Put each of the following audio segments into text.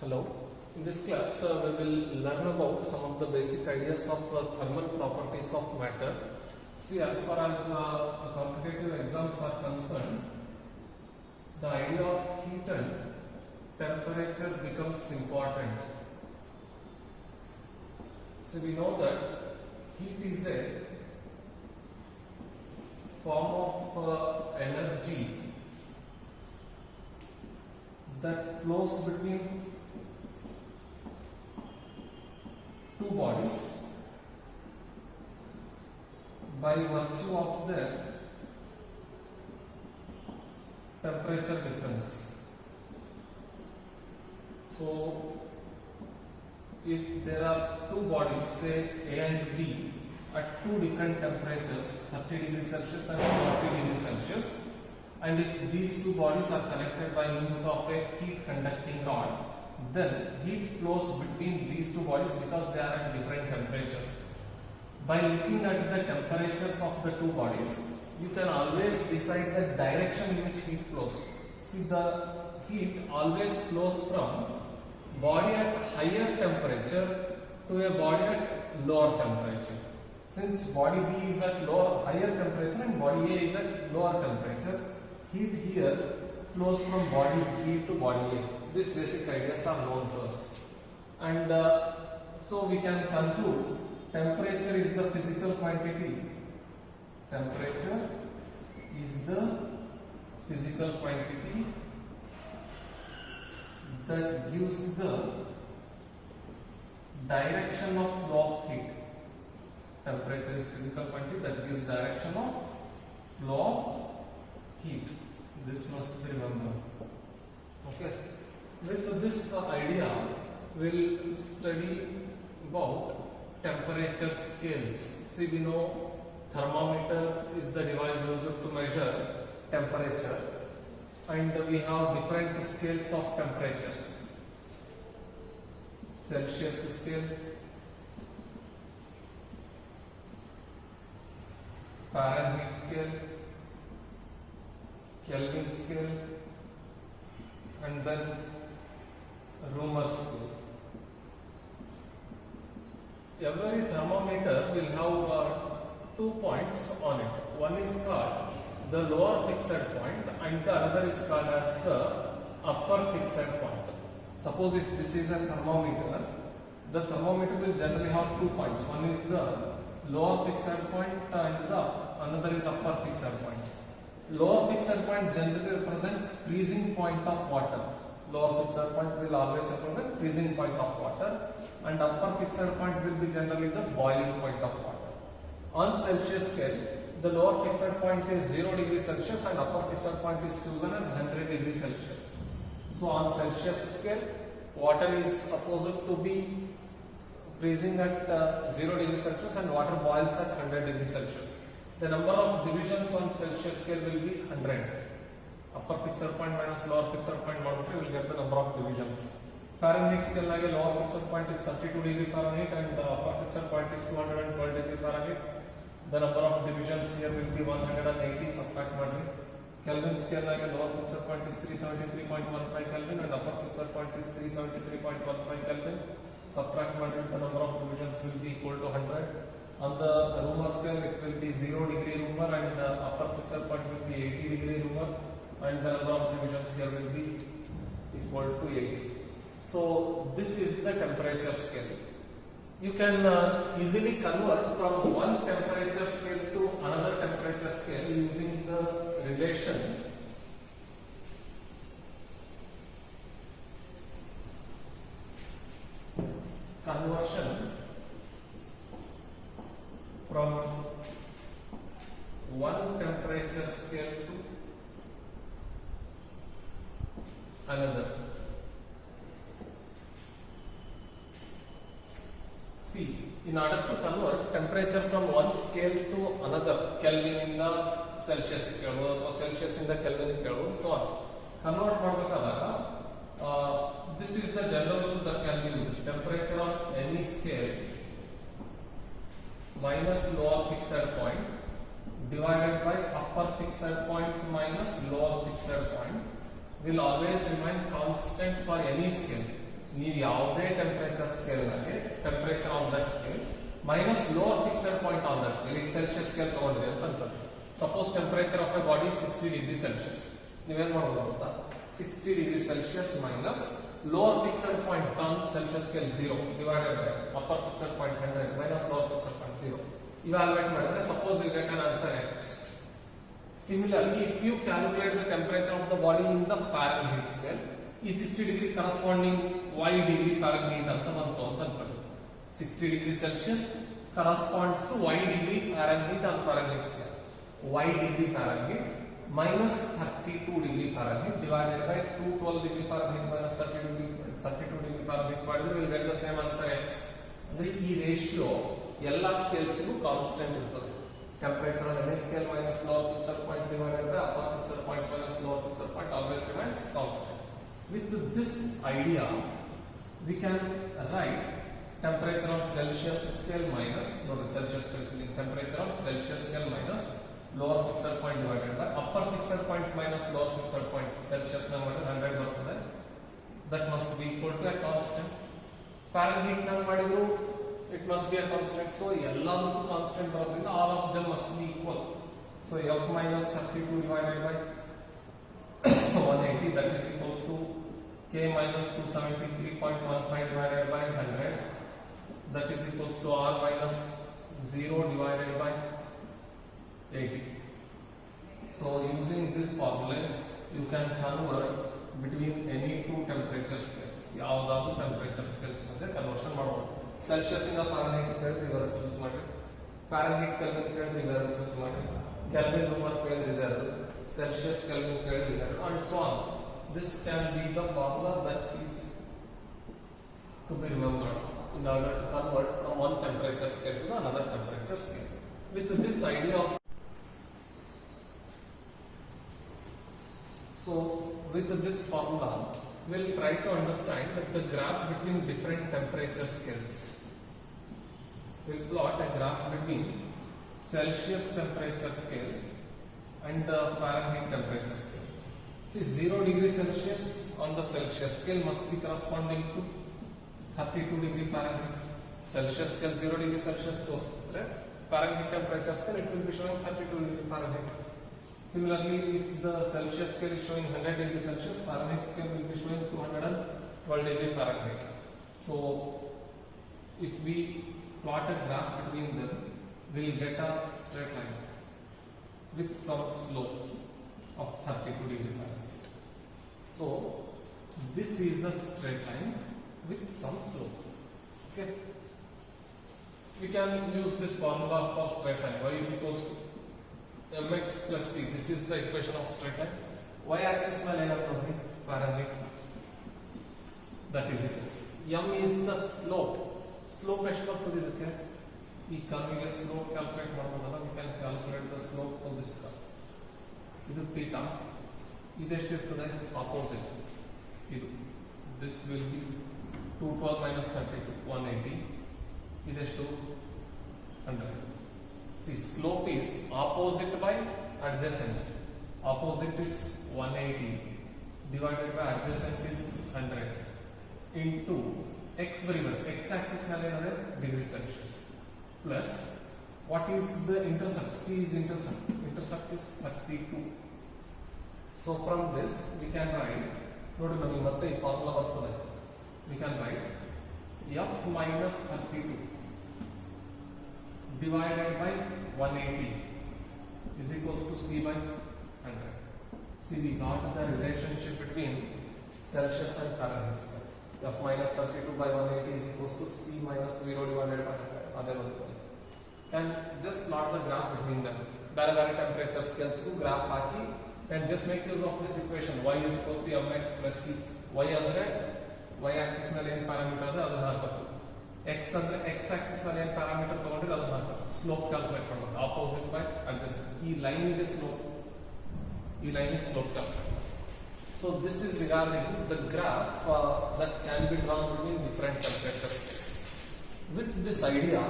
Hello. In this class, we will learn about some of the basic ideas of thermal properties of matter. See, as far as the competitive exams are concerned, the idea of heat and temperature becomes important. So we know that heat is a form of energy that flows between two bodies by virtue of their temperature difference. So, if there are two bodies, say A and B, at two different temperatures, 30 degrees Celsius and 40 degrees Celsius, and if these two bodies are connected by means of a heat conducting rod, then heat flows between these two bodies because they are at different temperatures. By looking at the temperatures of the two bodies, you can always decide the direction in which heat flows. See, the heat always flows from body at higher temperature to a body at lower temperature. Since body B is at higher temperature and body A is at lower temperature, heat here flows from body B to body A. These basic ideas are known to us, and so we can conclude temperature is the physical quantity. Temperature is the physical quantity that gives the direction of flow of heat. Temperature is physical quantity that gives direction of flow of heat. This must be remembered. Okay. With this idea, we'll study about temperature scales. See, we know thermometer is the device used to measure temperature, and we have different scales of temperatures. Celsius scale, Fahrenheit scale, Kelvin scale, and then Romer scale. Every thermometer will have 2 points on it. One is called the lower fixed point and the other is called as the upper fixed point. Suppose if this is a thermometer, the thermometer will generally have 2 points. One is the lower fixed point and another is upper fixed point. Lower fixed point generally represents freezing point of water. Lower fixed point will always represent freezing point of water, and upper fixed point will be generally the boiling point of water. On Celsius scale, the lower fixed point is 0 degrees Celsius and upper fixed point is chosen as 100 degrees Celsius. So on Celsius scale, water is supposed to be freezing at 0 degrees Celsius and water boils at 100 degrees Celsius. The number of divisions on Celsius scale will be 100. Upper fixed point minus lower fixed point multiply will get the number of divisions. Fahrenheit scale like lower fixed point is 32 degree Fahrenheit and the upper fixed point is 212 degree Fahrenheit. The number of divisions here will be 180, subtract multiply. Kelvin scale like lower fixed point is 373.15 Kelvin and upper fixed point is 373.15 Kelvin. Subtract multiply, the number of divisions will be equal to 100. On the Romer scale, it will be 0 degree Romer and the upper fixed point will be 80 degree Romer, and the number of divisions here will be equal to 80. So this is the temperature scale. You can easily convert from one temperature scale to another temperature scale using the relation conversion from one temperature scale to another. See, in order to convert temperature from one scale to another, Kelvin in the Celsius or Celsius in the Kelvin, so on. Convert this is the general rule that can be used. Temperature on any scale minus lower fixed point divided by upper fixed point minus lower fixed point will always remain constant for any scale. ನೀವು ಯಾವುದೇ temperature scale ನಲ್ಲಿ temperature on that scale minus lower fixed point on that scale. ಈಗ Celsius scale ತಗೊಂಡ್ರಿ ಅಂತ ಅನ್ಕೊಳ್ಳಿ. Suppose temperature of A body 60 degree Celsius. ನೀವೇನ್ ಮಾಡಬಹುದು ಅಂತ 60 degree Celsius minus lower fixed point on Celsius scale 0 divided by upper fixed point 100 minus lower fixed point 0. Evaluate ಮಾಡಿದ್ರೆ suppose you get an answer x. Similarly, if you calculate the temperature of the body in the Fahrenheit scale, ಈ 60 degree corresponding y degree Fahrenheit ಅಂತ ಬಂತು ಅಂತ ಅನ್ಕೊಳ್ಳಿ. 60 degree Celsius corresponds to y degree Fahrenheit on Fahrenheit scale. Y degree Fahrenheit minus 32 degree Fahrenheit divided by 212 degree Fahrenheit minus 32 degree Fahrenheit ಮಾಡಿದ್ರೆ we'll get the same answer x. ಅಂದ್ರೆ ಈ ratio ಎಲ್ಲಾ scales ಗೂ constant ಇರ್ತದೆ. Temperature on any scale minus lower fixed point divided by upper fixed point minus lower fixed point always remains constant. With this idea we can write temperature on Celsius scale minus Celsius temperature on Celsius scale minus lower fixed point divided by upper fixed point minus lower fixed point. Celsius na ಮಾಡಿದ್ರೆ 100 ಬರ್ತದೆ. That must be equal to a constant. Fahrenheit na ಮಾಡಿದ್ರು it must be a constant. So ಎಲ್ಲದಕ್ಕೂ constant ಬರೋದ್ರಿಂದ all of them must be equal. So f minus 32 divided by 180 that is equals to k minus 273.15 divided by 100 that is equals to r minus 0 divided by 80. So using this formula you can convert between any two temperature scales. ಯಾವ್ದಾದ್ರು temperature scales ಮಧ್ಯೆ conversion ಮಾಡಬಹುದು. Celsius ಇಂದ ಫಾರೆನ್ಹೀಟ್ ಕೇಳಿದ್ರೆ ಇವೆರಡು choose ಮಾಡಿ, ಫಾರೆನ್ಹೀಟ್ kelvin ಕೇಳಿದ್ರೆ ಇವೆರಡು choose ಮಾಡಿ, ಕೆಲ್ವಿನ್ ರೂಮರ್ ಕೇಳಿದ್ರೆ ಇದೆರಡು, ಸೆಲ್ಸಿಯಸ್ ಕೆಲ್ವಿನ್ ಕೇಳಿದ್ರೆ ಇದೆರಡು, and so on. This can be the formula that is to be remembered in order to convert from one temperature scale to another temperature scale. With this idea of So with this formula, we'll try to understand that the graph between different temperature scales. We'll plot a graph between Celsius temperature scale and the Fahrenheit temperature scale. See, 0 degree Celsius on the Celsius scale must be corresponding to 32 degree Fahrenheit. Celsius scale 0 degree Celsius goes right? Fahrenheit temperature scale, it will be showing 32 degree Fahrenheit. Similarly, if the Celsius scale is showing 100 degree Celsius, Fahrenheit scale will be showing 212 degree Fahrenheit. So, if we plot a graph between them, we will get a straight line with some slope of 32 degree Fahrenheit. So, this is the straight line with some slope. Okay. We can use this formula for straight line. Y is equals to mx plus c. This is the equation of straight line. Y axis ಮೇಲೆ ಏನಾಗ್ತದೆ Fahrenheit. That is equals to m is the slope. Slope ಎಷ್ಟು ಬರ್ತದೆ ಇದಕ್ಕೆ? ಈ ಕರ್ವಿಗೆ slope calculate ಮಾಡೋದಲ್ಲ, we can calculate the slope of this curve. ಇದು theta. ಇದೆಷ್ಟಿರ್ತದೆ? Opposite. ಇದು this will be 212 minus 32 180. ಇದೆಷ್ಟು? 100. See, slope is opposite by adjacent. Opposite is 180 divided by adjacent is 100 into x variable. X axis ನಲ್ಲಿ ಏನಂದ್ರೆ degree Celsius plus what is the intercept? C is intercept. Intercept is 32. So from this we can write. ನೋಡಿ ನಮಗೆ ಮತ್ತೆ ಈ formula ಬರ್ತದೆ. We can write f minus 32 divided by 180 is equals to c by 100. See, we got the relationship between Celsius and Fahrenheit scale. F minus 32 by 180 is equals to c minus 0 divided by 100. Other one. Can just plot the graph between them. Bare temperature scales to graph haki and just make use of this equation. Y is equals to mx plus c. Y andre y axis ಮೇಲೆ ಏನು parameter ಇದೆ ಅದನ್ನ ಹಾಕಬೇಕು. x ಅಂದ್ರೆ x axis ಮೇಲೆ ಏನು parameter ತಗೊಂಡ್ರೆ ಅದನ್ನ ಹಾಕಬೇಕು. ಸ್ಲೋಪ್ ಕ್ಯಾಲ್ಕುಲೇಟ್ ಮಾಡಬೇಕು. Opposite by adjacent. ಈ ಲೈನ್ ಇದೆ ಸ್ಲೋಪ್. ಈ ಲೈನ್ ಇದೆ slope calculate. So this is regarding the graph that can be drawn between different temperatures. With this idea,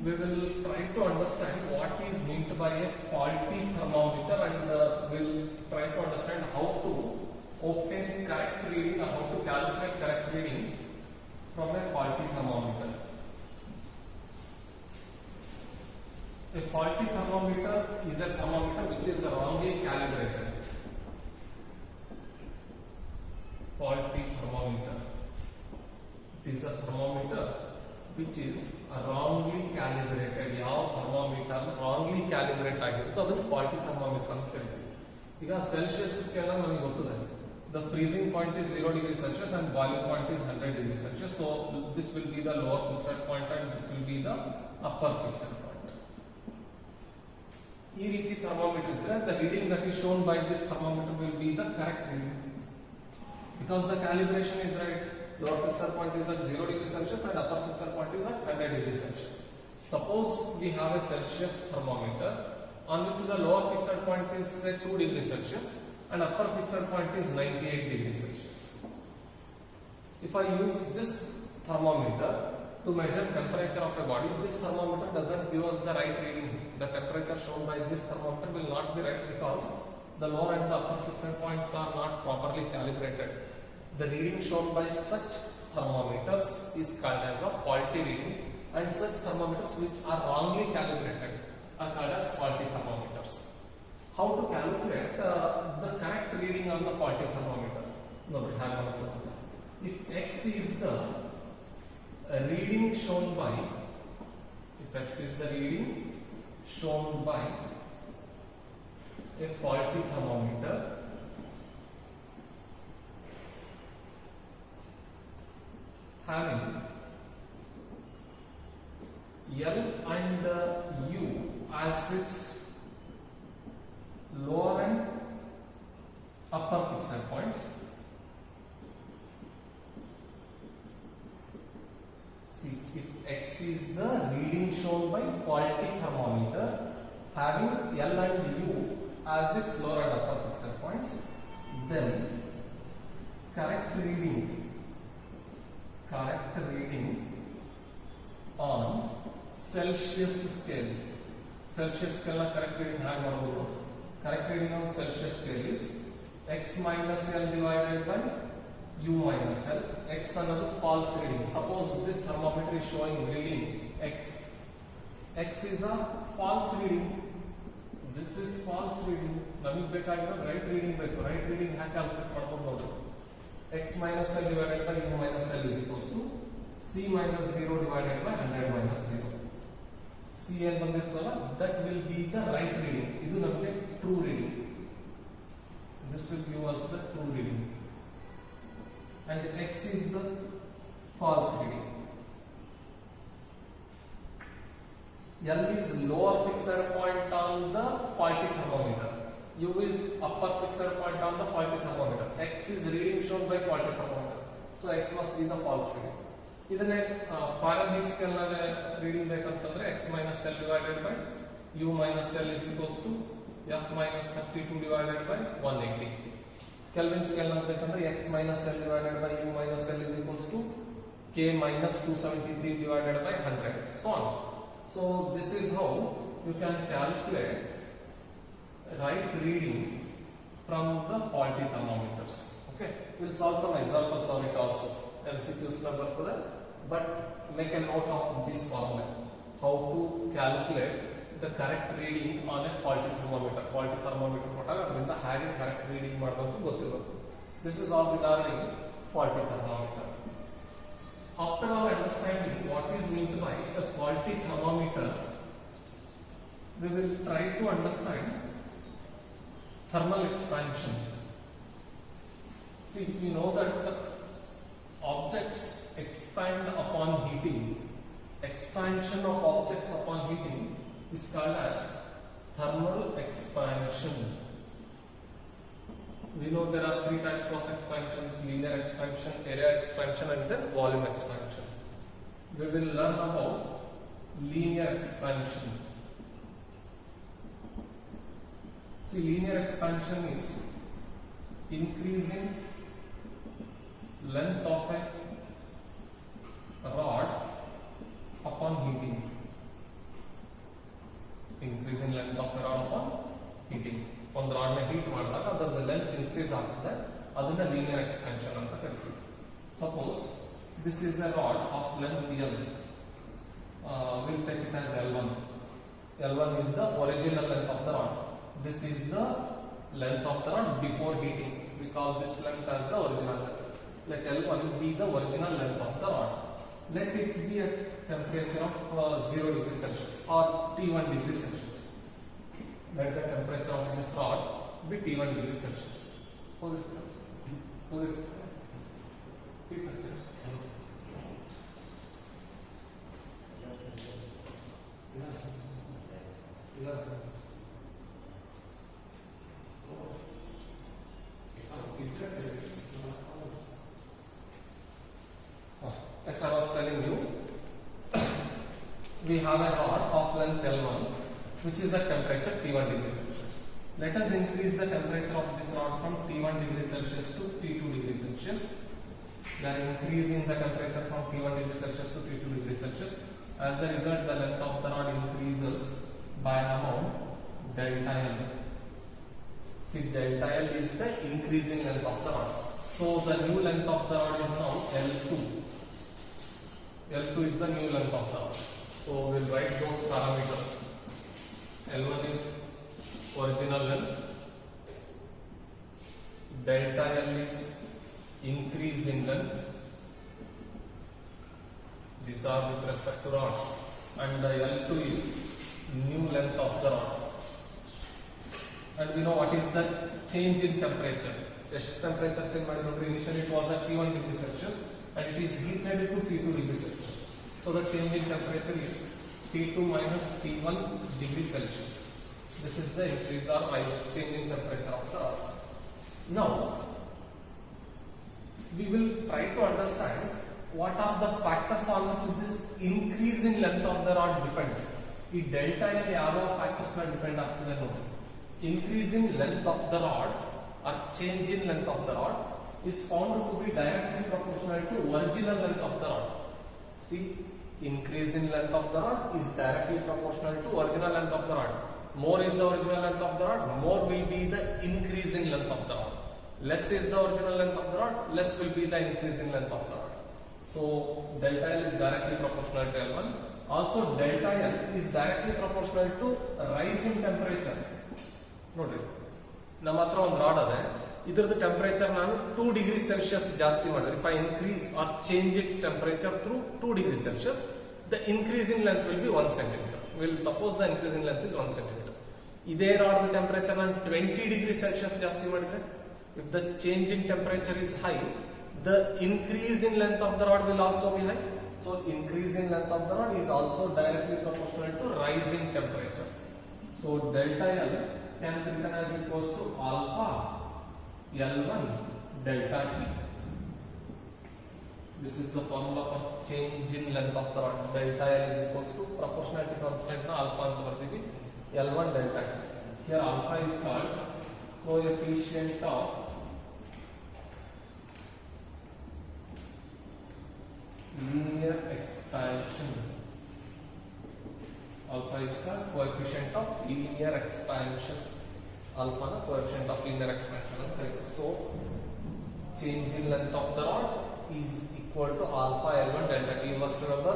we will try to understand what is meant by a faulty thermometer and we'll try to understand how to obtain correct reading or how to calculate correct reading is a thermometer which is wrongly calibrated. ಯಾವ thermometer wrongly calibrate ಆಗಿರುತ್ತೋ ಅದನ್ನು faulty thermometer ಅಂತ ಕರೀತೀವಿ. ಈಗ Celsius scale ನಮಗೆ ಗೊತ್ತಿದೆ. The freezing point is 0 degrees Celsius and boiling point is 100 degrees Celsius. So this will be the lower fixed point and this will be the upper fixed point. ಈ ರೀತಿ thermometer ಇದ್ರೆ the reading that is shown by this thermometer will be the correct reading because the calibration is right. Lower fixed point is at 0 degrees Celsius and upper fixed point is at 100 degrees Celsius. Suppose we have a Celsius thermometer on which the lower fixed point is say 2 degrees Celsius and upper fixed point is 98 degrees Celsius. If I use this thermometer to measure temperature of a body, this thermometer doesn't give us the right reading. The temperature shown by this thermometer will not be right because the lower and the upper fixed points are not properly calibrated. The reading shown by such thermometers is called as a faulty reading, and such thermometers which are wrongly calibrated are called as faulty thermometers. How to calculate the correct reading on the faulty thermometer? No, we have one of them. If X is the reading shown by, if X is the reading shown by a faulty thermometer, having L and U as its lower and upper fixed points. See, if X is the reading shown by faulty thermometer having L and U as its lower and upper fixed points, then correct reading on Celsius scale. Celsius scale correct reading hang ಮಾಡಬಹುದು. Correct reading on Celsius scale is X minus L divided by U minus L. X another false reading. Suppose this thermometer is showing reading X. X is a false reading. This is false reading. ನಮಗೆ ಬೇಕಾಗಿರೋ right reading ಬೇಕು. Right reading hack calculate ಮಾಡ್ಕೊಂಡು ನೋಡಿ. X minus L divided by U minus L is equals to C minus 0 divided by 100 minus 0. C ಏನು ಬಂದಿರ್ತಲ್ಲ, that will be the right reading. ಇದು ನಮಗೆ true reading. This will give us the true reading. And X is the false reading. L is lower fixed point on the faulty thermometer. U is upper fixed point on the faulty thermometer. X is reading shown by faulty thermometer. So X must be the false reading. ಇದನ್ನೇ ಫಾರೆನ್ಹೀಟ್ scale ನಲ್ಲಿ reading ಬೇಕಂತಂದ್ರೆ X minus L divided by U minus L is equals to F minus 32 divided by 180. Kelvin scale ನಲ್ಲಿ ಬೇಕಂದ್ರೆ X minus L divided by U minus L is equals to K minus 273 divided by 100. So on. So this is how you can calculate right reading from the faulty thermometers. Okay, we'll solve some examples on it also. MCQs number for that, but make a note of this formula. How to calculate the correct reading on a faulty thermometer. Faulty thermometer ಕೊಟ್ಟಾಗ ಅದರಿಂದ ಹೇಗೆ correct reading ಮಾಡಬೇಕು ಗೊತ್ತಿರಬೇಕು. This is all regarding faulty thermometer. After all understanding what is meant by a faulty thermometer, we will try to understand thermal expansion. See, we know that objects expand upon heating. Expansion of objects upon heating is called as thermal expansion. We know there are three types of expansions: linear expansion, area expansion, and then volume expansion. We will learn about linear expansion. See, linear expansion is increasing length of a rod upon heating. Increase in length of a rod upon heating. ಒಂದು rod ನ heat ಮಾಡಿದಾಗ ಅದರ length increase ಆಗ್ತದೆ, ಅದನ್ನ linear expansion ಅಂತ ಕರಿತೀವಿ. Suppose this is A rod of length L. We'll take it as L1. L1 is the original length of the rod. This is the length of the rod before heating. We call this length as the original length. Let L1 be the original length of the rod. let it be at temperature of 0 degrees Celsius or T1 degrees Celsius. Let the temperature of this rod be T1 degrees Celsius. As I was telling you, we have a rod of length L1 which is at temperature T1 degrees Celsius. Let us increase the temperature of this rod from T1 degrees Celsius to T2 degrees Celsius. We are increasing the temperature from T1 degrees Celsius to T2 degrees Celsius. As a result, the length of the rod increases by an amount delta L. See, delta L is the increasing length of the rod. So the new length of the rod is now L2. L2 is the new length of the rod. So we'll write those parameters. L1 is original length. Delta L is increase in length. These are with respect to rod. And the L2 is new length of the rod. And we know what is the change in temperature. Just temperature change initially it was at T1 degrees Celsius and it is heated to T2 degrees Celsius. So the change in temperature is T2 minus T1 degrees Celsius. This is the increase or rise, change in temperature of the rod. Now, we will try to understand what are the factors on which this increase in length of the rod depends. ಈ delta L ಯಾವ factors ಮೇಲೆ depend ಆಗ್ತದೆ ನೋಡಿ. Increase in length of the rod or change in length of the rod is found to be directly proportional to original length of the rod. See, increase in length of the rod is directly proportional to original length of the rod. More is the original length of the rod, more will be the increase in length of the rod. Less is the original length of the rod, less will be the increase in length of the rod. So delta L is directly proportional to L1. Also delta L is directly proportional to rise in temperature. ನೋಡ್ರಿ, ನಮ್ಮ ಹತ್ರ ಒಂದು rod ಅದೇ, ಇದರದ್ದು temperature ನಾನು 2 degree Celsius ಜಾಸ್ತಿ ಮಾಡಿದ್ರೆ, if I increase or change its temperature through 2 degree Celsius, the increase in length will be 1 centimeter. We'll suppose the increase in length is 1 centimeter. ಇದೇ ರಾಡ್ ಟೆಂಪರೇಚರ್ ನಾನು 20 degree Celsius ಜಾಸ್ತಿ ಮಾಡಿದ್ರೆ, if the change in temperature is high, the increase in length of the rod will also be high. So increase in length of the rod is also directly proportional to rise in temperature. So delta L can be written as equals to alpha L1 delta T. This is the formula for change in length of the rod. Delta L is equals to proportionality constant na alpha anta bardivi L1 delta T. Here alpha is called coefficient of linear expansion. Alpha is called coefficient of linear expansion. Alpha na coefficient of linear expansion. So change in length of the rod is equal to alpha L1 delta T. You must remember,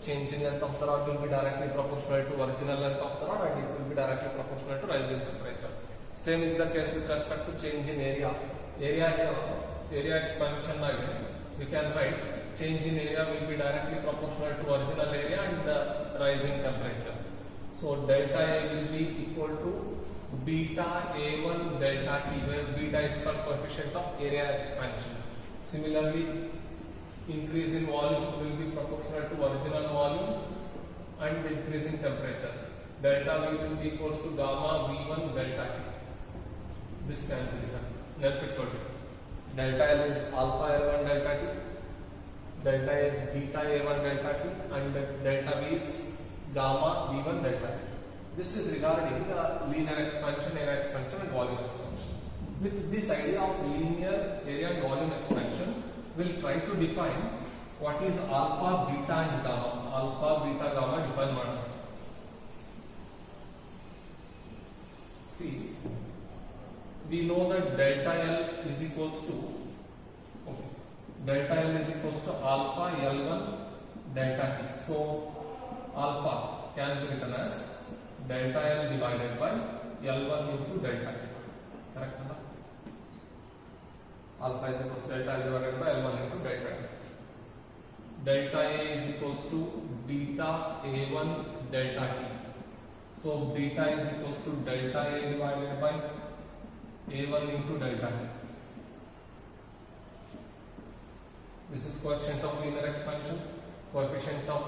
change in length of the rod will be directly proportional to original length of the rod and it will be directly proportional to rise in temperature. Same is the case with respect to change in area. Area expansion again, we can write change in area will be directly proportional to original area and the rise in temperature. So delta A will be equal to beta A1 delta T, where beta is the coefficient of area expansion. Similarly, increase in volume will be proportional to original volume and increase in temperature. Delta V will be equals to gamma V1 delta T. This can be written. Delta L is alpha L1 delta T. Delta A is beta A1 delta T and delta V is gamma V1 delta T. This is regarding the linear expansion, area expansion and volume expansion. With this idea of linear area and volume expansion, we'll try to define what is alpha, beta and gamma. Alpha, beta, gamma define ಮಾಡೋಣ. See, we know that delta L is equals to delta L is equals to alpha L1 delta T. So alpha can be written as delta L divided by L1 into delta T. Correct? Alpha is equals to delta L divided by L1 into delta T. delta A is equals to beta A1 delta T. So beta is equals to delta A divided by A1 into delta T. This is coefficient of linear expansion, coefficient of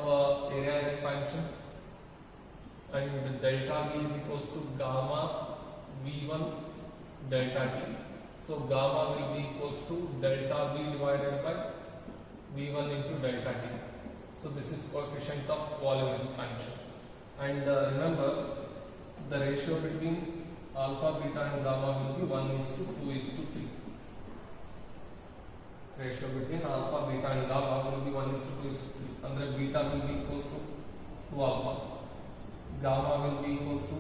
area expansion, and delta V is equals to gamma V1 delta T. So gamma will be equals to delta V divided by V1 into delta T. So this is coefficient of volume expansion. And remember, the ratio between alpha, beta and gamma will be 1:2:3. Ratio between alpha, beta and gamma will be 1:2:3. And then beta will be equals to 2 alpha. Gamma will be equals to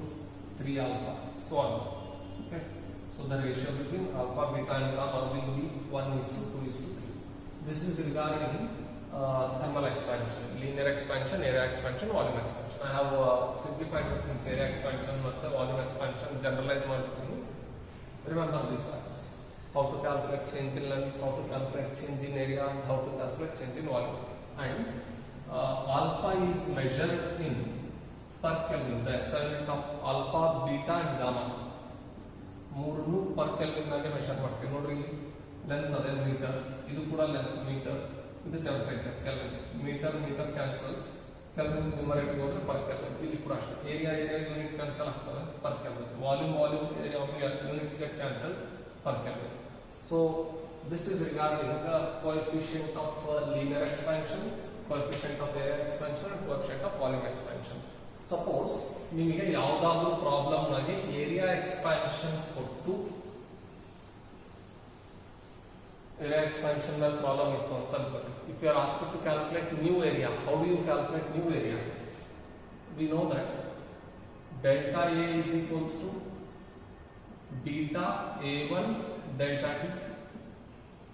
3 alpha. So on. Okay. So the ratio between alpha, beta and gamma will be 1:2:3. This is regarding thermal expansion, linear expansion, area expansion, volume expansion. I have simplified the things. Area expansion and volume expansion, generalized marketing. Remember these facts. How to calculate change in length, how to calculate change in area, and how to calculate change in volume. And alpha is measured in per Kelvin. The SI unit of alpha, beta and gamma. ಮೂರನ್ನು per Kelvin ನಾಗೆ measure ಮಾಡ್ತೀವಿ ನೋಡ್ರಿ. ಇಲ್ಲಿ length ಅದೇ metre, ಇದು ಕೂಡ length metre, ಇದು temperature Kelvin. Metre cancels, Kelvin numerator ಹೋದ್ರೆ per Kelvin. ಇಲ್ಲಿ ಕೂಡ ಅಷ್ಟೇ, ಏರಿಯಾ ಯೂನಿಟ್ ಕ್ಯಾನ್ಸಲ್ ಆಗ್ತದೆ per Kelvin. Volume area units get cancel per Kelvin. So this is regarding the coefficient of linear expansion, coefficient of area expansion and coefficient of volume expansion. Suppose ನಿಮಗೆ ಯಾವುದಾದರೂ problem ನಲ್ಲಿ area expansion ಕೊಟ್ಟು area expansion ನಲ್ಲಿ problem ಇತ್ತು ಅಂತ ಅನ್ಕೊಳ್ಳಿ. If you are asked to calculate new area, how do you calculate new area? We know that delta A is equals to beta A1 delta T.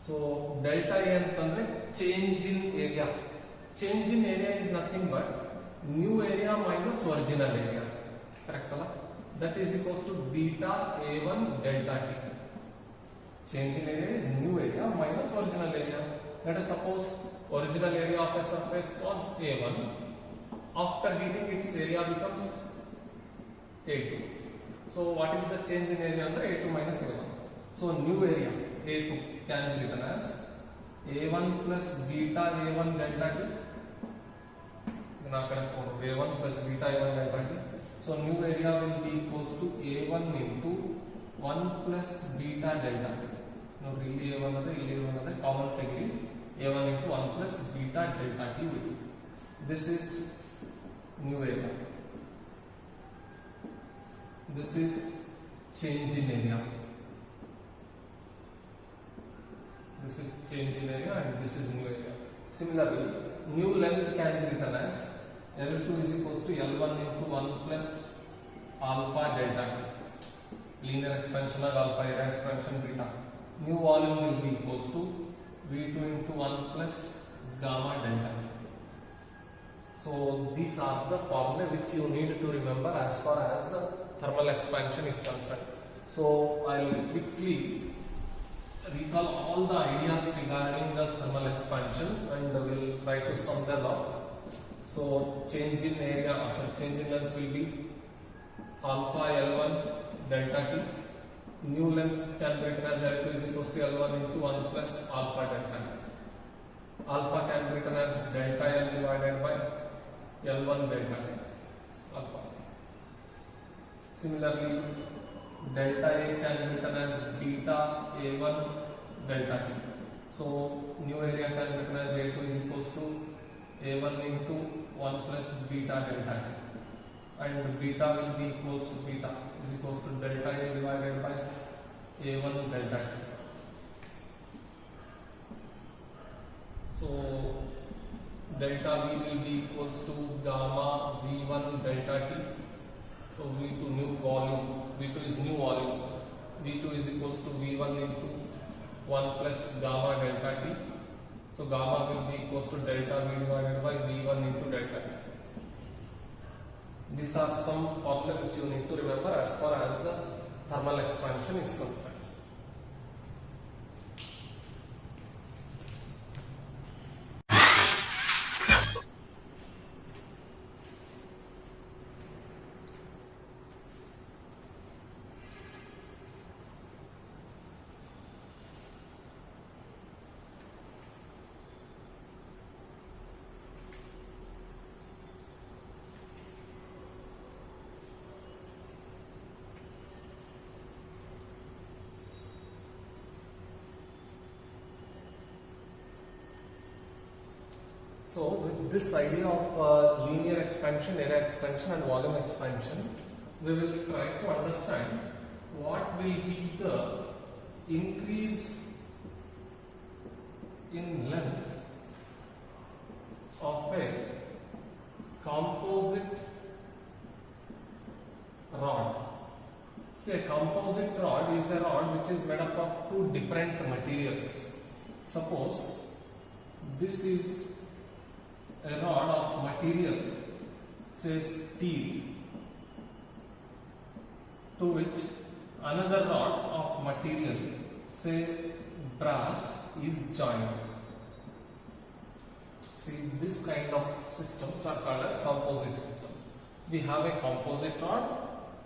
So delta A ಅಂತಂದ್ರೆ change in area. Change in area is nothing but new area minus original area. Correct ಅಲ್ಲ? That is equals to beta A1 delta T. Change in area is new area minus original area. Let us suppose original area of a surface was A1. After heating, its area becomes A2. So what is the change in area under A2 minus A1? So new area A2 can be written as A1 plus beta A1 delta T. A1 plus beta A1 delta T. So new area will be equals to A1 into 1 plus beta delta T. Now really A1 is common degree. A1 into 1 plus beta delta T will be. This is new area. This is change in area. This is change in area and this is new area. Similarly, new length can be written as L2 is equals to L1 into 1 plus alpha delta T. Linear expansion of alpha, area expansion beta. New volume will be equals to V2 into 1 plus gamma delta T. So these are the formula which you need to remember as far as thermal expansion is concerned. So I will quickly recall all the ideas regarding the thermal expansion and we will try to sum them up. So change in area, change in length will be alpha L1 delta T. New length can be written as L2 is equals to L1 into 1 plus alpha delta T. Alpha can be written as delta L divided by L1 delta T. Alpha. Similarly, delta A can be written as beta A1 delta T. So new area can be written as A2 is equals to A1 into 1 plus beta delta T. And beta will be equals to beta is equals to delta A divided by A1 delta T. So delta V will be equals to gamma V1 delta T. So V2 new volume, V2 is new volume. V2 is equals to V1 into 1 plus gamma delta T. So gamma will be equals to delta V divided by V1 into delta T. These are some formula which you need to remember as far as thermal expansion is concerned. So with this idea of linear expansion, area expansion and volume expansion, we will try to understand what will be the increase in length of a composite rod. See, a composite rod is a rod which is made up of two different materials. Suppose this is a rod of material, say steel, to which another rod of material, say brass, is joined. See, this kind of systems are called as composite system. We have a composite rod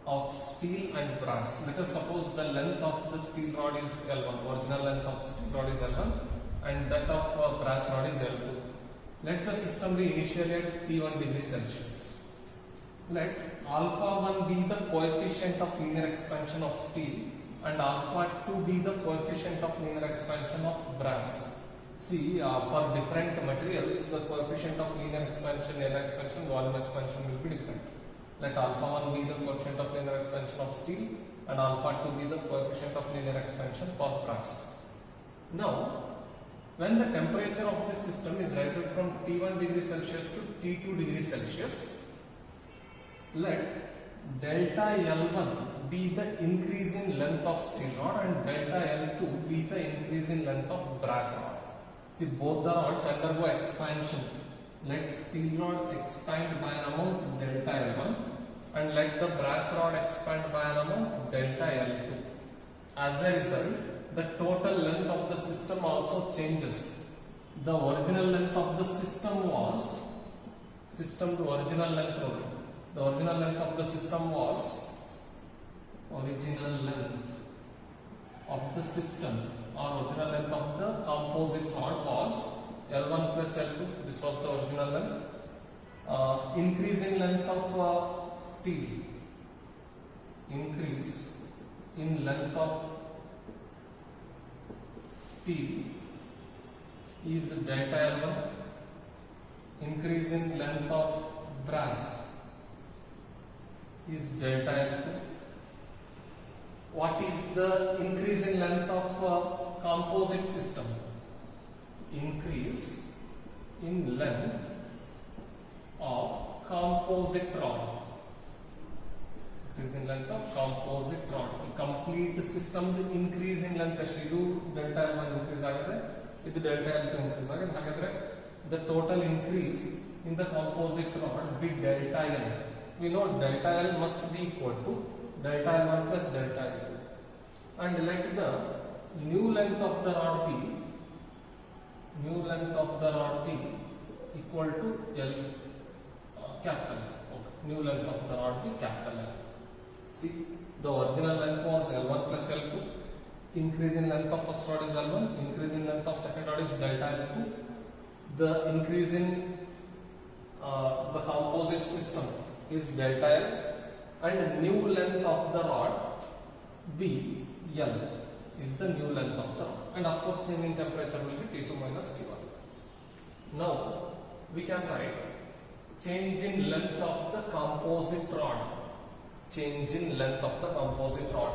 of steel and brass. Let us suppose the length of the steel rod is L1, original length of steel rod is L1 and that of brass rod is L2. Let the system be initially at T1 degree Celsius. Let alpha 1 be the coefficient of linear expansion of steel and alpha 2 be the coefficient of linear expansion of brass. See, for different materials, the coefficient of linear expansion, area expansion, volume expansion will be different. Let alpha 1 be the coefficient of linear expansion of steel and alpha 2 be the coefficient of linear expansion for brass. Now, when the temperature of this system is raised from T1 degree Celsius to T2 degree Celsius, let delta L1 be the increase in length of steel rod and delta L2 be the increase in length of brass rod. See, both the rods undergo expansion. Let steel rod expand by an amount delta L1 and let the brass rod expand by an amount delta L2. As a result, the total length of the system also changes. The original length of the system was the original length of the system was original length of the system or original length of the composite rod was L1 plus L2. This was the original length. Increase in length of steel. Increase in length of steel is delta L1. Increase in length of brass is delta L2. What is the increase in length of composite system? Increase in length of composite rod. Increase in length of composite rod. Complete the system, the increase in length ಇದು delta L1 increase ಆಗಿದೆ, ಇದು delta L2 increase ಆಗಿದೆ. ಹಾಗಾದ್ರೆ the total increase in the composite rod be delta L. We know delta L must be equal to delta L1 plus delta L2. And let the new length of the rod be equal to L, capital L. Okay. New length of the rod be capital L. See, the original length was L1 plus L2. Increase in length of first rod is L1. Increase in length of second rod is delta L2. The increase in the composite system is delta L, and new length of the rod B L is the new length of the rod, and of course change in temperature will be T2 minus T1. Now we can write change in length of the composite rod. Change in length of the composite rod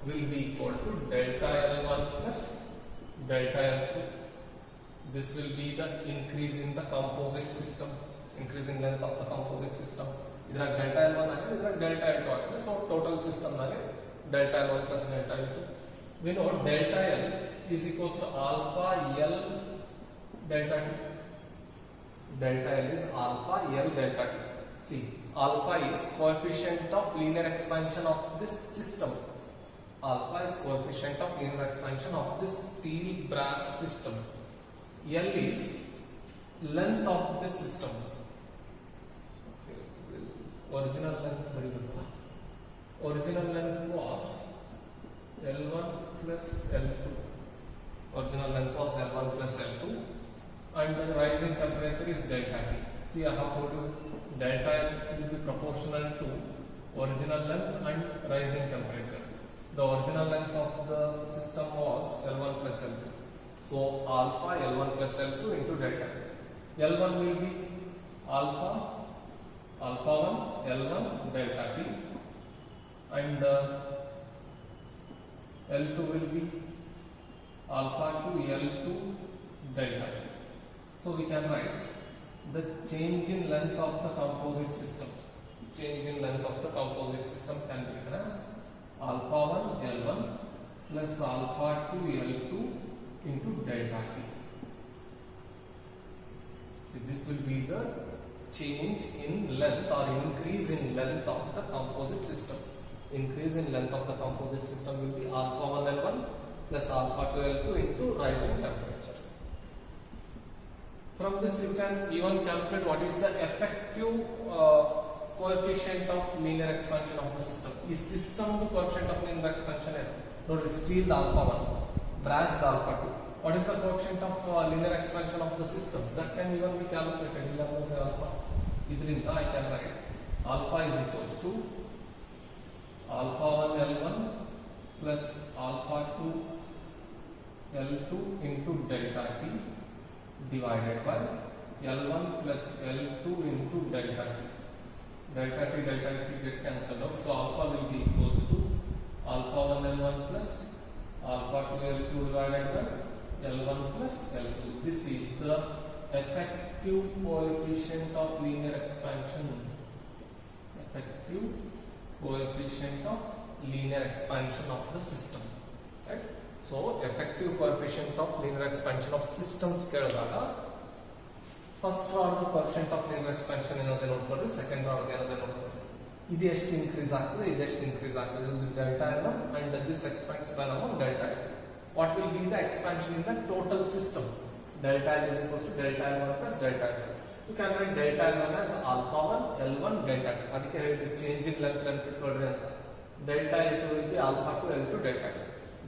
will be equal to delta L1 plus delta L2. This will be the increase in the composite system, increase in length of the composite system. Either delta L1 or delta L2. So total system delta L1 plus delta L2. We know delta L is equals to alpha L delta T. Delta L is alpha L delta T. See, alpha is coefficient of linear expansion of this system. Alpha is coefficient of linear expansion of this steel brass system. L is length of this system. Original length was L1 plus L2. Original length was L1 plus L2, and the rising temperature is delta T. See, I have told you delta L will be proportional to original length and rising temperature. The original length of the system was L1 plus L2. So alpha L1 plus L2 into delta T. L1 will be alpha 1 L1 delta T, and L2 will be alpha 2 L2 delta T. So we can write the change in length of the composite system. Change in length of the composite system can be written as alpha 1 L1 plus alpha 2 L2 into delta T. So this will be the change in length or increase in length of the composite system. Increase in length of the composite system will be alpha 1 L1 plus alpha 2 L2 into rising temperature. From this you can even calculate what is the effective coefficient of linear expansion of the system. This system coefficient of linear expansion is steel alpha 1, brass alpha 2. What is the coefficient of linear expansion of the system? That can even be calculated. Alpha. I can write alpha is equals to alpha 1 L1 plus alpha 2 L2 into delta T divided by L1 plus L2 into delta T. Delta T get cancelled out. So alpha will be equals to alpha 1 L1 plus alpha 2 L2 divided by L1 plus L2. This is the effective coefficient of linear expansion. Effective coefficient of linear expansion of the system. Right? So effective coefficient of linear expansion of systems ಕೇಳಿದಾಗ first order coefficient of linear expansion ಏನಂತ ನೋಡ್ಕೊಳ್ಳಿ, second order ಏನಂತ ನೋಡ್ಕೊಳ್ಳಿ. ಇದು ಎಷ್ಟು increase ಆಗ್ತದೆ, ಇದೆಷ್ಟು increase ಆಗ್ತದೆ, ಇದು delta L1 and this expands by amount delta L. What will be the expansion in the total system? Delta L is equals to delta L1 plus delta L2. You can write delta L1 as alpha 1 L1 delta T. ಅದಕ್ಕೆ ಹೇಳಿದ್ದು change in length ಇಟ್ಕೊಳ್ಳಿ ಅಂತ. Delta L2 will be alpha 2 L2 delta T.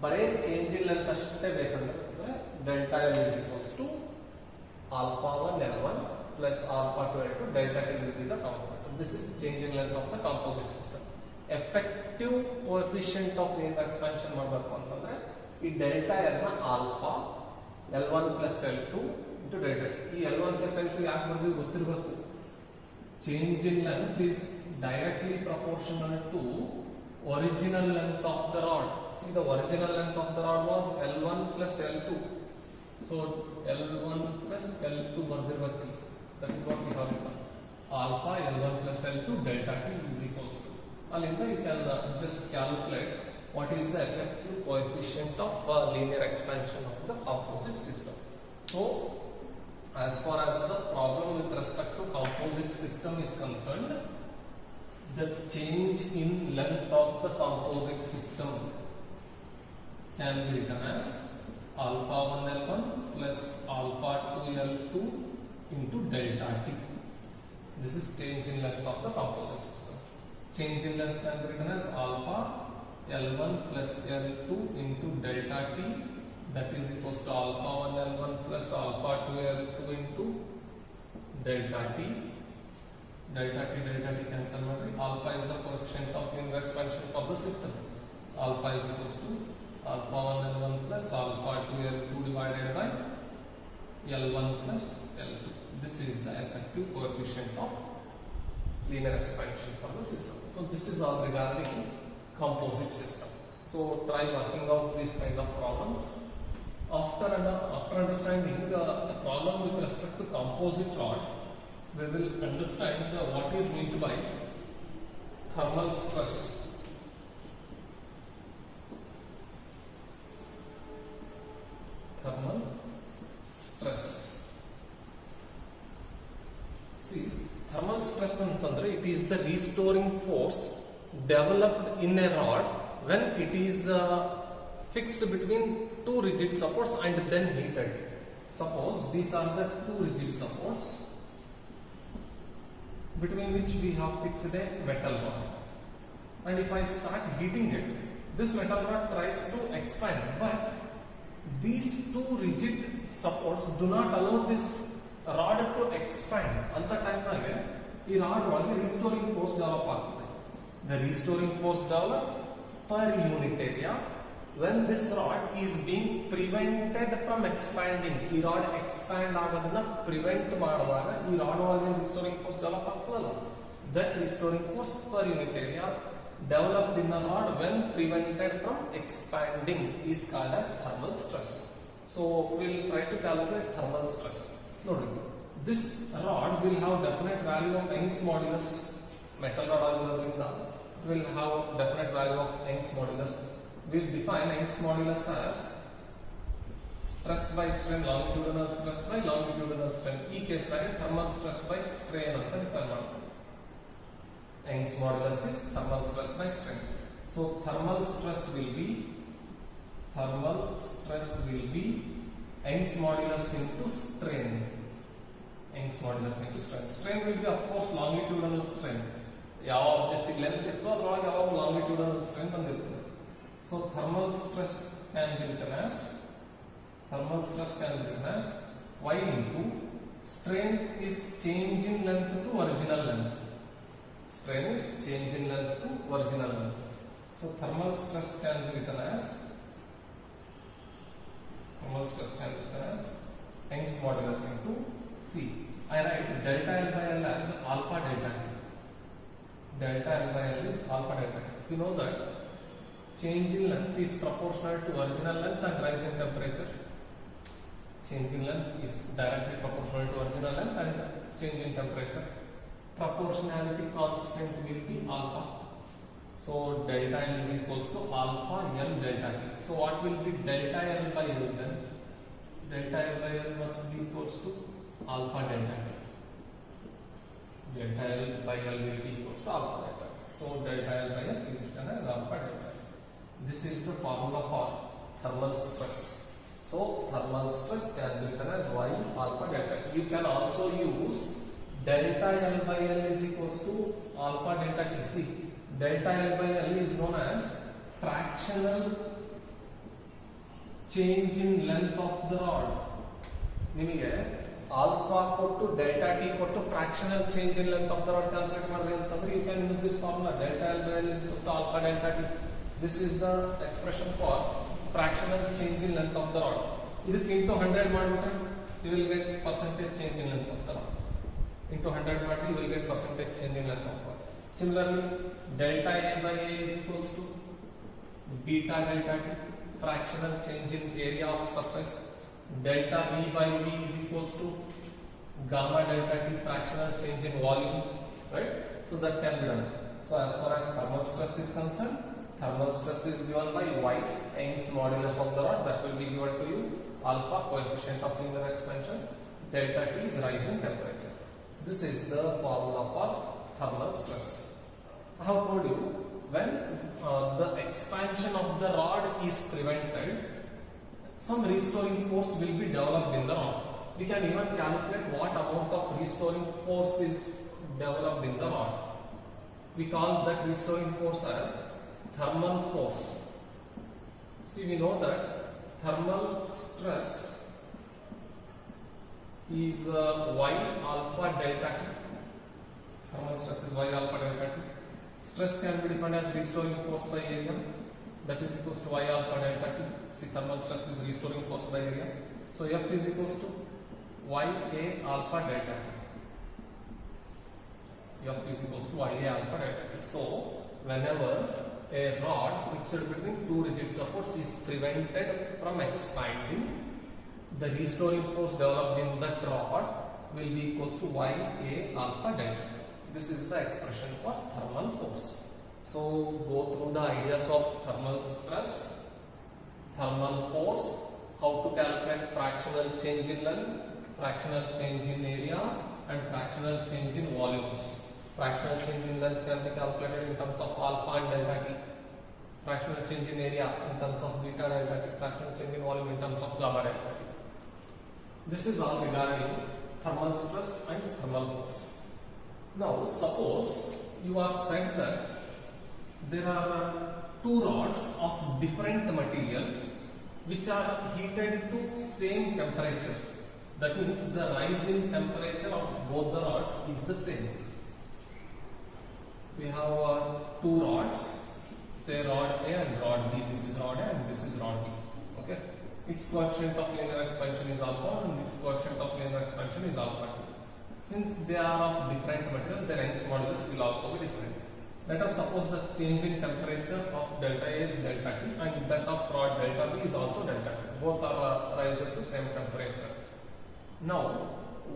ಬರೇ change in length ಅಷ್ಟೇ ಬೇಕಂದ್ರೆ delta L is equals to alpha 1 L1 plus alpha 2 L2 delta T will be the component. This is change in length of the composite system. Effective coefficient of linear expansion ಮಾಡಬೇಕು ಅಂತಂದ್ರೆ ಈ delta L ನ alpha L1 plus L2 into delta T. ಈ L1 plus L2 ಯಾಕೆ ಬಂದಿದೆ ಗೊತ್ತಿರಬೇಕು. Change in length is directly proportional to original length of the rod. See, the original length of the rod was L1 plus L2. So L1 plus L2 ಬರ್ದಿರಬೇಕು. That is what we have written. Alpha L1 plus L2 delta T is equals to. Alinda you can just calculate what is the effective coefficient of linear expansion of the composite system. So as far as the problem with respect to composite system is concerned, the change in length of the composite system can be written as alpha 1 L1 plus alpha 2 L2 into delta T. This is change in length of the composite system. Change in length can be written as alpha L1 plus L2 into delta T, that is equals to alpha 1 L1 plus alpha 2 L2 into delta T. Delta T cancel ಮಾಡಿ. Alpha is the coefficient of linear expansion for the system. Alpha is equals to alpha 1 L1 plus alpha 2 L2 divided by L1 plus L2. This is the effective coefficient of linear expansion for the system. So this is all regarding composite system. So try working out these kind of problems. After understanding the problem with respect to composite rod, we will understand what is meant by thermal stress. Thermal stress. See, thermal stress antandre it is the restoring force developed in a rod when it is fixed between two rigid supports and then heated. Suppose these are the two rigid supports between which we have fixed a metal rod, and if I start heating it, this metal rod tries to expand, but these two rigid supports do not allow this rod to expand. Anta time nage ee rod ಒಳಗೆ restoring force develop ಆಗ್ತದೆ. The restoring force develop per unit area when this rod is being prevented from expanding, ಈ rod expand ಆಗೋದನ್ನ prevent ಮಾಡಿದಾಗ ಈ rod ಒಳಗಿನ restoring force develop ಆಗ್ತದಲ್ಲ, that restoring force per unit area developed in the rod when prevented from expanding is called as thermal stress. So we'll try to calculate thermal stress. Notice this rod will have definite value of Young's modulus. Metal rod ಆಗಿರೋದ್ರಿಂದ will have definite value of Young's modulus. We'll define Young's modulus as stress by strain, longitudinal stress by longitudinal strain. ಈ ಕೇಸ್ನಲ್ಲಿ thermal stress by strain ಅಂತ define ಮಾಡ್ತೀವಿ. Young's modulus is thermal stress by strain. So thermal stress will be Young's modulus into strain. Young's modulus into strain. Strain will be of course longitudinal strain. ಯಾವ object length ಇರ್ತೋ ಅದರೊಳಗೆ ಯಾವಾಗ longitudinal strain ಬಂದಿರ್ತದೆ. So thermal stress can be written as y into strain is change in length to original length. Strain is change in length to original length. So thermal stress can be written as Young's modulus into C. I write delta L by L as alpha delta T. Delta L by L is alpha delta T. You know that change in length is proportional to original length and rise in temperature. Change in length is directly proportional to original length and change in temperature. Proportionality constant will be alpha. So delta L is equals to alpha L delta T. So what will be delta L by L then? Delta L by L must be equals to alpha delta T. Delta L by L will be equals to alpha delta T. So delta L by L is written as alpha delta T. This is the formula for thermal stress. So thermal stress can be written as y alpha delta T. You can also use delta L by L is equals to alpha delta T. See, delta L by L is known as fractional change in length of the rod. ನಿಮಗೆ alpha ಕೊಟ್ಟು delta T ಕೊಟ್ಟು fractional change in length of the rod calculate ಮಾಡಿದ್ರೆ ಅಂತಂದ್ರೆ you can use this formula delta L by L is equals to alpha delta T. This is the expression for fractional change in length of the rod. ಇದಕ್ಕೆ into 100 ಮಾಡಿಬಿಟ್ರೆ you will get percentage change in length of the rod. Into 100 ಮಾಡಿದ್ರೆ you will get percentage change in length of the rod. Similarly, delta A by A is equals to beta delta T, fractional change in area of surface. Delta B by B is equals to gamma delta T, fractional change in volume. Right? So that can be done. So as far as thermal stress is concerned, thermal stress is given by y, Young's modulus of the rod, that will be given to you. Alpha, coefficient of linear expansion. Delta T is rise in temperature. This is the formula for thermal stress. I have told you when the expansion of the rod is prevented, some restoring force will be developed in the rod. We can even calculate what amount of restoring force is developed in the rod. We call that restoring force as thermal force. See, we know that thermal stress is y alpha delta T. Thermal stress is y alpha delta T. Stress can be defined as restoring force by area, that is equals to y alpha delta T. See, thermal stress is restoring force by area. So F is equals to y a alpha delta T. F is equals to y a alpha delta T. So whenever a rod fixed between two rigid supports is prevented from expanding, the restoring force developed in that rod will be equals to y a alpha delta T. This is the expression for thermal force. So go through the ideas of thermal stress, thermal force, how to calculate fractional change in length, fractional change in area, and fractional change in volumes. Fractional change in length can be calculated in terms of alpha and delta T. Fractional change in area in terms of beta delta T. Fractional change in volume in terms of gamma delta T. This is all regarding thermal stress and thermal force. Now suppose you are said that there are two rods of different material which are heated to same temperature. That means the rise in temperature of both the rods is the same. We have two rods, say rod A and rod B. This is rod A and this is rod B. Okay. Its coefficient of linear expansion is alpha and its coefficient of linear expansion is alpha 2. Since they are of different material, their Young's modulus will also be different. Let us suppose the change in temperature of delta A is delta T and that of rod delta B is also delta T. Both are rising to same temperature. Now,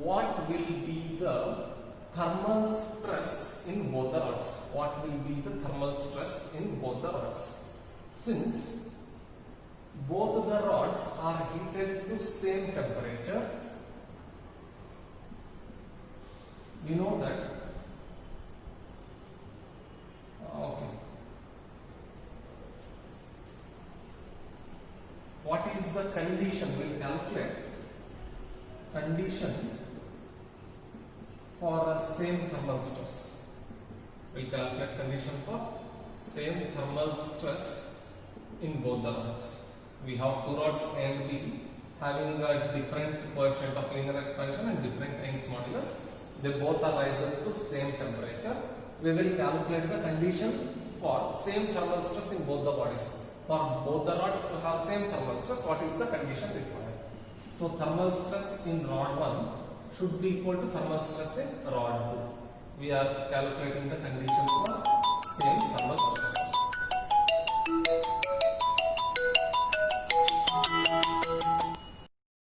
what will be the thermal stress in both the rods? What will be the thermal stress in both the rods? Since both the rods are heated to same temperature, we know that what is the condition? We'll calculate condition for a same thermal stress. We'll calculate condition for same thermal stress in both the rods. We have two rods A and B having a different coefficient of linear expansion and different Young's modulus. They both are rising to same temperature. We will calculate the condition for same thermal stress in both the bodies. For both the rods to have same thermal stress, what is the condition required? So thermal stress in rod 1 should be equal to thermal stress in rod 2. We are calculating the condition